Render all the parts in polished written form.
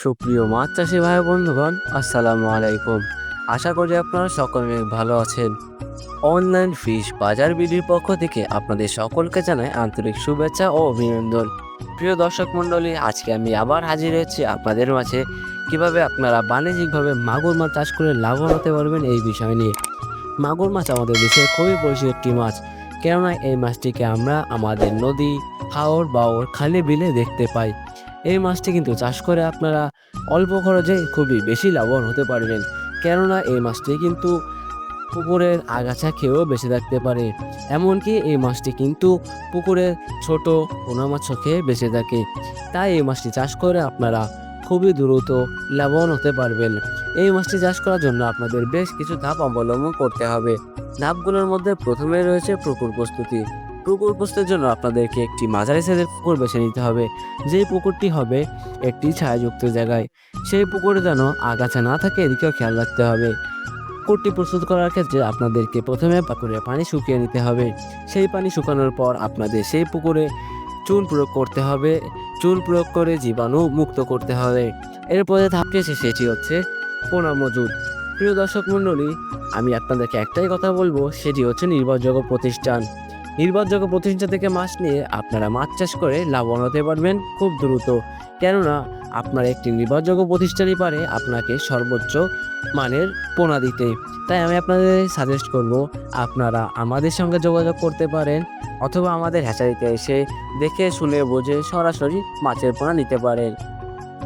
সুপ্রিয় মাছ চাষি ভাই বন্ধুগণ, আসসালামু আলাইকুম। আশা করি আপনারা সকলে ভালো আছেন। অনলাইন ফিশ বাজার বিডির পক্ষ থেকে আপনাদের সকলকে জানাই আন্তরিক শুভেচ্ছা ও অভিনন্দন। প্রিয় দর্শক মণ্ডলী, আজকে আমি আবার হাজির হয়েছি আপনাদের মাঝে কিভাবে আপনারা বাণিজ্যিকভাবে মাগুর মাছ চাষ করে লাভবান হতে পারবেন এই বিষয় নিয়ে। মাগুর মাছ আমাদের দেশের খুবই পরিচিত একটি মাছ, কেননা এই মাছটিকে আমরা আমাদের নদী, হাওর, বাওর, খালে বিলে দেখতে পাই। এই মাছটি কিন্তু চাষ করে আপনারা অল্প খরচে খুবই বেশি লাভবান হতে পারবেন, কেননা এই মাছটি কিন্তু পুকুরের আগাছা খেয়েও বেঁচে থাকতে পারে। এমনকি এই মাছটি কিন্তু পুকুরের ছোট পোনা মাছও খেয়ে বেঁচে থাকে। তাই এই মাছটি চাষ করে আপনারা খুবই দ্রুত লাভবান হতে পারবেন। এই মাছটি চাষ করার জন্য আপনাদের বেশ কিছু ধাপ অবলম্বন করতে হবে। ধাপগুলোর মধ্যে প্রথমে রয়েছে পুকুর প্রস্তুতি। পুকুর প্রস্তুতির জন্য আপনাদেরকে একটি মাঝারি সাইজের পুকুর বেছে নিতে হবে। যেই পুকুরটি হবে একটি ছায়াযুক্ত জায়গায়। সেই পুকুরে যেন আগাছা না থাকে, এদিকেও খেয়াল রাখতে হবে। পুকুরটি প্রস্তুত করার ক্ষেত্রে আপনাদেরকে প্রথমে পুকুরে পানি শুকিয়ে নিতে হবে। সেই পানি শুকানোর পর আপনাদের সেই পুকুরে চুন প্রয়োগ করতে হবে। চুন প্রয়োগ করে জীবাণু মুক্ত করতে হবে। এরপরে ধাপটি সেটি হচ্ছে পোনা মজুদ। প্রিয় দর্শক মণ্ডলী, আমি আপনাদেরকে একটাই কথা বলবো, সেটি হচ্ছে নির্ভরযোগ্য প্রতিষ্ঠান। নির্ভরযোগ্য প্রতিষ্ঠান থেকে মাছ নিয়ে আপনারা মাছ চাষ করে লাভবান হতে পারবেন খুব দ্রুত, কেননা আপনার একটি নির্ভরযোগ্য প্রতিষ্ঠানই পারে আপনাকে সর্বোচ্চ মানের পোনা দিতে। তাই আমি আপনাদের সাজেস্ট করব, আপনারা আমাদের সঙ্গে যোগাযোগ করতে পারেন, অথবা আমাদের হ্যাচারিতে এসে দেখে শুনে বুঝে সরাসরি মাছের পোনা নিতে পারেন।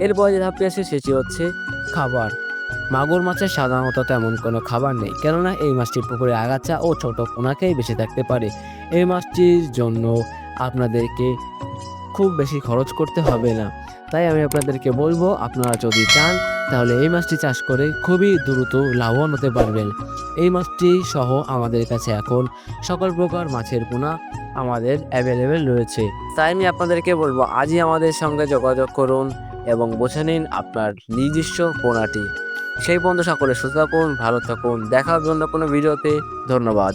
এরপর যে ধাপটি আছে সেটি হচ্ছে খাবার। মাগুর মাছের সাধারণত তেমন কোনো খাবার নেই, কেননা এই মাছটি পুকুরে আগাছা ও ছোট পোনাকেই বেঁচে থাকতে পারে। এই মাছটির জন্য আপনাদেরকে খুব বেশি খরচ করতে হবে না। তাই আমি আপনাদেরকে বলবো, আপনারা যদি চান তাহলে এই মাছটি চাষ করে খুবই দ্রুত লাভবান হতে পারবেন। এই মাছটি সহ আমাদের কাছে এখন সকল প্রকার মাছের পোনা আমাদের অ্যাভেলেবেল রয়েছে। তাই আমি আপনাদেরকে বলবো, আজই আমাদের সঙ্গে যোগাযোগ করুন এবং বেছে নিন আপনার নিজস্ব পোনাটি। সেই পর্যন্ত সকলে সুস্থ থাকুন, ভালো থাকুন। দেখা হবে অন্য কোনো ভিডিওতে। ধন্যবাদ।